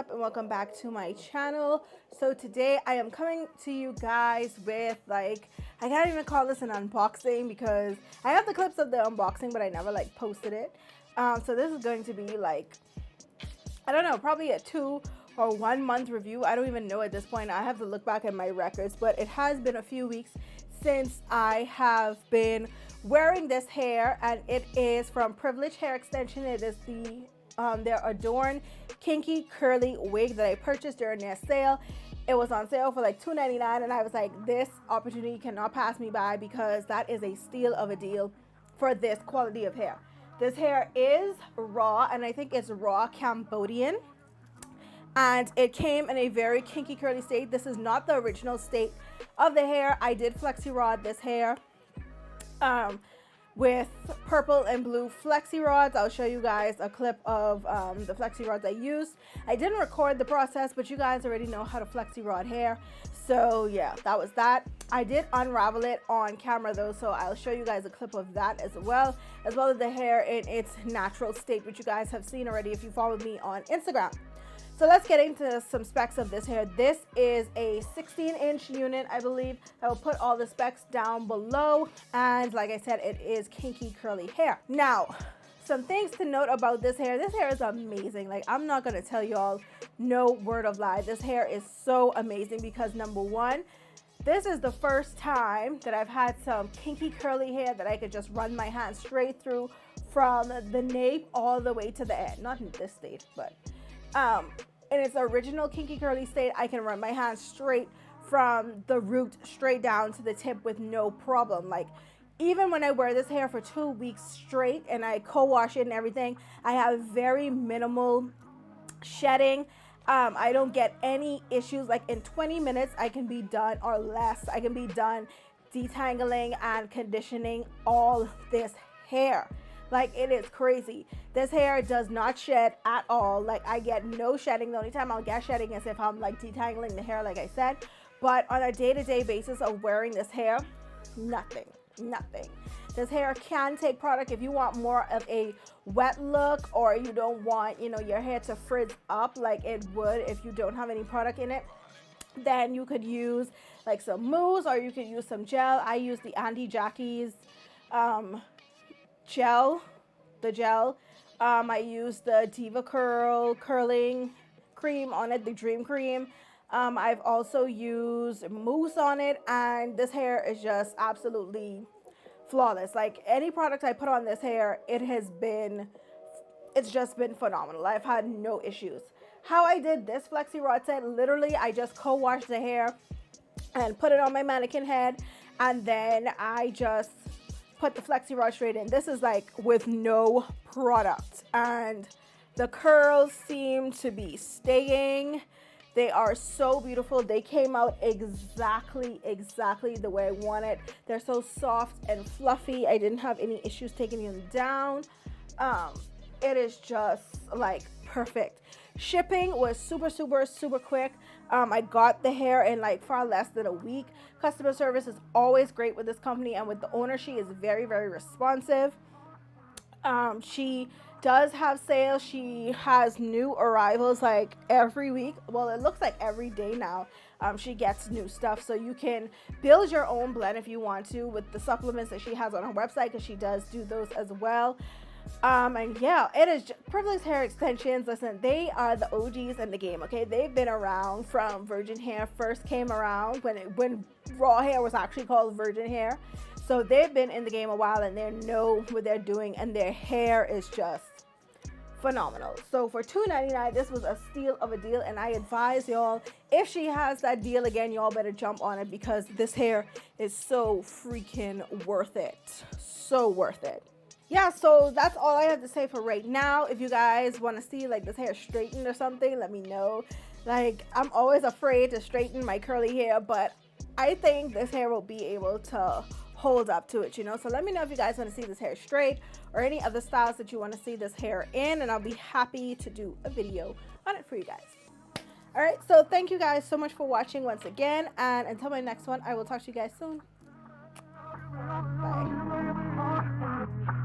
up and welcome back to my channel. So today I am coming to you guys with, like, I can't even call this an unboxing because I have the clips of the unboxing but I never like posted it. So this is going to be like, I don't know, probably a 2 or 1 month review. I don't even know at this point. I have to look back at my records, but it has been a few weeks since I have been wearing this hair, and it is from Privilege Hair Extension. It is their Adorn Kinky curly wig that I purchased during their sale. It was on sale for like $2.99, and I was like, this opportunity cannot pass me by because that is a steal of a deal for this quality of hair. This hair is raw, and I think it's raw Cambodian, and it came in a very kinky curly state. This is not the original state of the hair. I did flexi rod this hair with purple and blue flexi rods. I'll show you guys a clip of the flexi rods I used. I didn't record the process, but you guys already know how to flexi rod hair. So yeah, that was that. I did unravel it on camera though, so I'll show you guys a clip of that as well as the hair in its natural state, which you guys have seen already if you followed me on Instagram. So let's get into some specs of this hair. This is a 16-inch unit, I believe. I will put all the specs down below. And like I said, it is kinky curly hair. Now, some things to note about this hair. This hair is amazing. Like, I'm not going to tell y'all no word of lie. This hair is so amazing because, number one, this is the first time that I've had some kinky curly hair that I could just run my hand straight through from the nape all the way to the end. Not in this state, but in its original kinky curly state, I can run my hand straight from the root straight down to the tip with no problem. Like, even when I wear this hair for 2 weeks straight and I co-wash it and everything, I have very minimal shedding. I don't get any issues. Like, in 20 minutes I can be done, or less, I can be done detangling and conditioning all this hair. Like, it is crazy. This hair does not shed at all. Like, I get no shedding. The only time I'll get shedding is if I'm like detangling the hair, like I said. But on a day-to-day basis of wearing this hair, nothing. This hair can take product if you want more of a wet look, or you don't want, you know, your hair to frizz up like it would if you don't have any product in it. Then you could use like some mousse, or you could use some gel. I use the Auntie Jackie's gel. I use the Diva Curl curling cream on it, the Dream Cream. I've also used mousse on it, and this hair is just absolutely flawless. Like, any product I put on this hair, it's just been phenomenal. I've had no issues. How I did this flexi rod set, literally I just co-washed the hair and put it on my mannequin head, and then I just put the flexi rod straight in. This is like with no product, and the curls seem to be staying. They are so beautiful. They came out exactly the way I wanted. They're so soft and fluffy. I didn't have any issues taking them down. It is just like perfect. Shipping was super quick. I got the hair in like far less than a week. Customer service is always great with this company, and with the owner, she is very responsive. She does have sales. She has new arrivals like every week. Well, it looks like every day now. She gets new stuff, so you can build your own blend if you want to with the supplements that she has on her website, because she does do those as well. And yeah, it is just Privilege Hair Extensions. Listen, they are the OGs in the game, okay? They've been around from virgin hair first came around, when raw hair was actually called virgin hair. So they've been in the game a while, and they know what they're doing, and their hair is just phenomenal. So for $2.99, this was a steal of a deal, and I advise y'all, if she has that deal again, y'all better jump on it, because this hair is so freaking worth it. So worth it. Yeah, so that's all I have to say for right now. If you guys want to see like this hair straightened or something, let me know. Like, I'm always afraid to straighten my curly hair, but I think this hair will be able to hold up to it, you know. So let me know if you guys want to see this hair straight, or any other styles that you want to see this hair in, and I'll be happy to do a video on it for you guys. All right, so thank you guys so much for watching once again, and until my next one, I will talk to you guys soon. Bye.